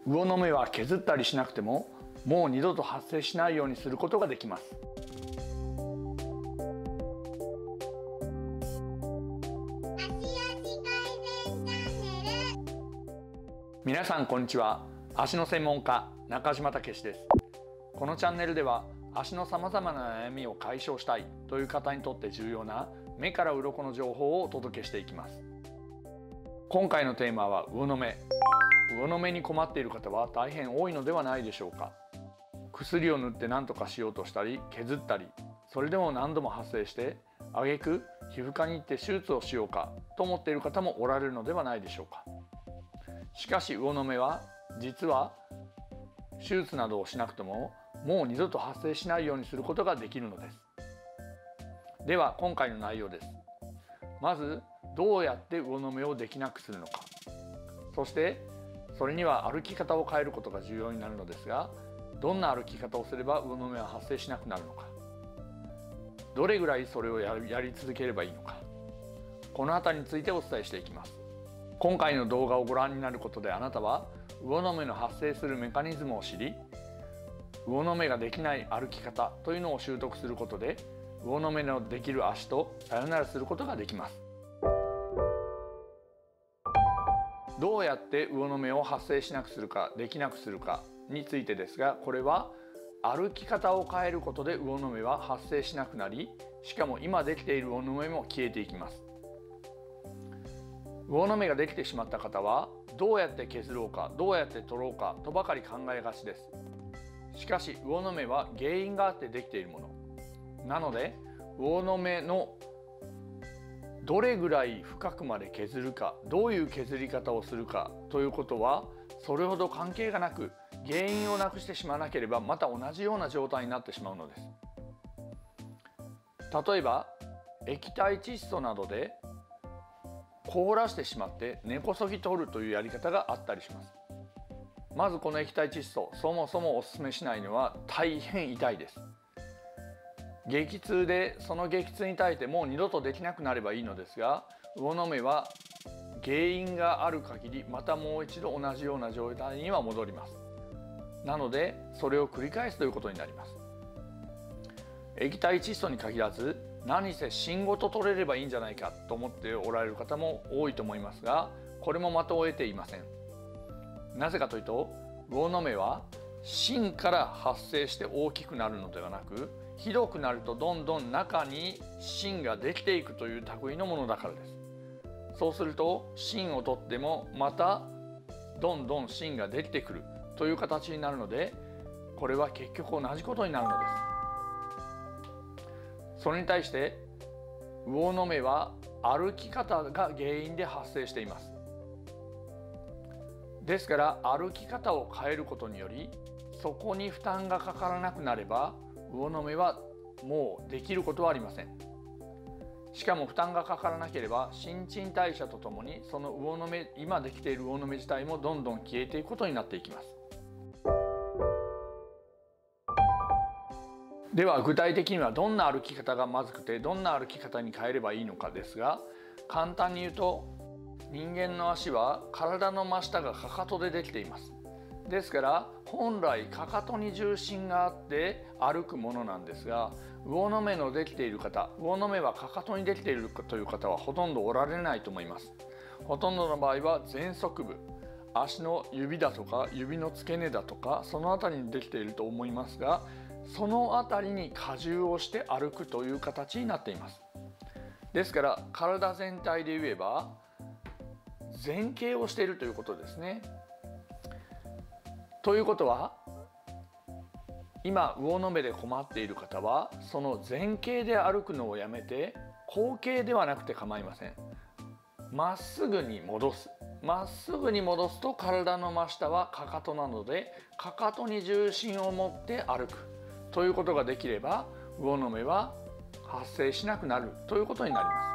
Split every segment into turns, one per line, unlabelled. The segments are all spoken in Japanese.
魚の目は削ったりしなくてももう二度と発生しないようにすることができます。皆さんこんにちは。足の専門家中島武史です。このチャンネルでは足のさまざまな悩みを解消したいという方にとって重要な目から鱗の情報をお届けしていきます。今回のテーマは魚の目。魚の目に困っている方は大変多いのではないでしょうか。薬を塗って何とかしようとしたり削ったり、それでも何度も発生して挙句皮膚科に行って手術をしようかと思っている方もおられるのではないでしょうか。しかし魚の目は実は手術などをしなくてももう二度と発生しないようにすることができるのです。では今回の内容です。まずどうやって魚の目をできなくするのか、そしてそれには歩き方を変えることが重要になるのですが、どんな歩き方をすれば魚の目は発生しなくなるのか、どれぐらいそれをやり続ければいいのか、この辺りについてお伝えしていきます。今回の動画をご覧になることであなたは魚の目の発生するメカニズムを知り、魚の目ができない歩き方というのを習得することで魚の目のできる足とさよならすることができます。どうやって魚の目を発生しなくするかできなくするかについてですが、これは歩き方を変えることで魚の目は発生しなくなり、しかも今できている魚の目も消えていきます。魚の目ができてしまった方はどうやって削ろうかどうやって取ろうかとばかり考えがちです。しかし魚の目は原因があってできているものなので、魚の目のどれぐらい深くまで削るか、どういう削り方をするかということはそれほど関係がなく、原因をなくしてしまわなければまた同じような状態になってしまうのです。例えば液体窒素などで凍らしてしまって根こそぎ取るというやり方があったりします。まずこの液体窒素、そもそもおすすめしないのは大変痛いです。激痛でその激痛に耐えてもう二度とできなくなればいいのですが、魚の目は原因がある限りまたもう一度同じような状態には戻ります。なのでそれを繰り返すということになります。液体窒素に限らず何せ芯ごと取れればいいんじゃないかと思っておられる方も多いと思いますが、これも的を得ていません。なぜかというと魚の目は芯から発生して大きくなるのではなく、ひどくなるとどんどん中に芯ができていくという類のものだからです。そうすると芯を取ってもまたどんどん芯ができてくるという形になるので、これは結局同じことになるのです。それに対して魚の目は歩き方が原因で発生しています。ですから歩き方を変えることによりそこに負担がかからなくなれば魚の目はもうできることはありません。しかも負担がかからなければ新陳代謝とともにその魚の目、今できている魚の目自体もどんどん消えていくことになっていきます。では具体的にはどんな歩き方がまずくてどんな歩き方に変えればいいのかですが、簡単に言うと人間の足は体の真下がかかとでできています。ですから本来かかとに重心があって歩くものなんですが、魚の目のできている方、魚の目はかかとにできているという方はほとんどおられないと思います。ほとんどの場合は前足部、足の指だとか指の付け根だとかその辺りにできていると思いますが、その辺りに荷重をして歩くという形になっています。ですから体全体で言えば前傾をしているということですね。ということは今魚の目で困っている方はその前傾で歩くのをやめて後傾ではなくて構いません。まっすぐに戻す。まっすぐに戻すと体の真下はかかとなのでかかとに重心を持って歩くということができれば魚の目は発生しなくなるということになります。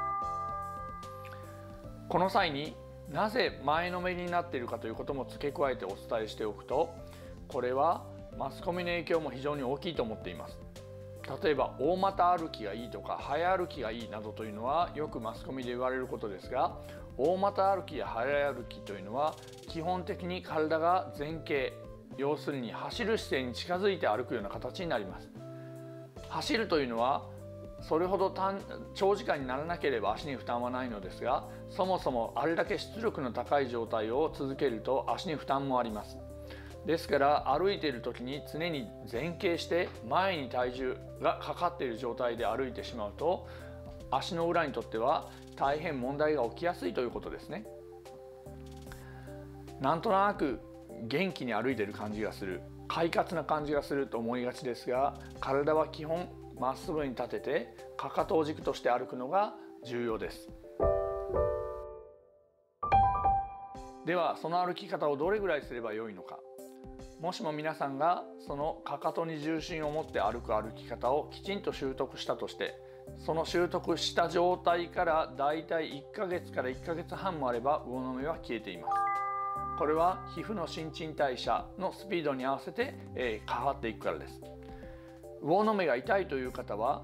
この際になぜ前のめりになっているかということも付け加えてお伝えしておくと、これはマスコミの影響も非常に大きいと思っています。例えば大股歩きがいいとか早歩きがいいなどというのはよくマスコミで言われることですが、大股歩きや早歩きというのは基本的に体が前傾、要するに走る姿勢に近づいて歩くような形になります。走るというのはそれほど長時間にならなければ足に負担はないのですが、そもそもあれだけ出力の高い状態を続けると足に負担もあります。ですから歩いている時に常に前傾して前に体重がかかっている状態で歩いてしまうと、足の裏にとっては大変問題が起きやすいということですね。なんとなく元気に歩いている感じがする、快活な感じがすると思いがちですが、体は基本まっすぐに立ててかかとを軸として歩くのが重要です。ではその歩き方をどれぐらいすればよいのか。もしも皆さんがそのかかとに重心を持って歩く歩き方をきちんと習得したとして、その習得した状態からだいたい1ヶ月から1ヶ月半もあれば魚の目は消えています。これは皮膚の新陳代謝のスピードに合わせて変わっていくからです。魚の目が痛いという方は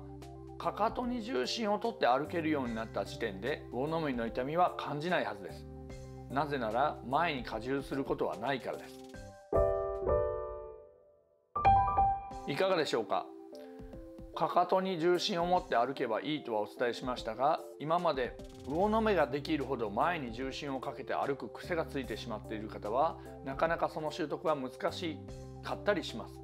かかとに重心をとって歩けるようになった時点で魚の目の痛みは感じないはずです。なぜなら前に荷重することはないからです。いかがでしょうか。かかとに重心を持って歩けばいいとはお伝えしましたが、今まで魚の目ができるほど前に重心をかけて歩く癖がついてしまっている方はなかなかその習得は難しかったりします。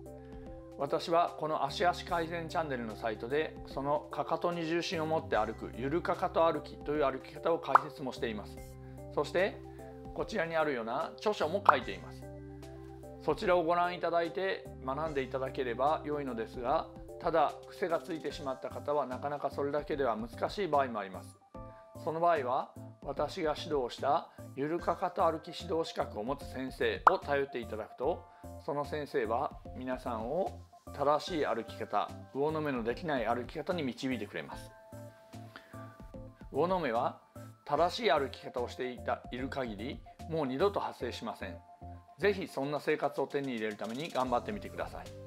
私はこの足足改善チャンネルのサイトでそのかかとに重心を持って歩くゆるかかと歩きという歩き方を解説もしています。そしてこちらにあるような著書も書いています。そちらをご覧いただいて学んでいただければ良いのですが、ただ癖がついてしまった方はなかなかそれだけでは難しい場合もあります。その場合は私が指導したゆるかかと歩き指導資格を持つ先生を頼っていただくと、その先生は皆さんを正しい歩き方、魚の目のできない歩き方に導いてくれます。魚の目は正しい歩き方をしている限りもう二度と発生しません。ぜひそんな生活を手に入れるために頑張ってみてください。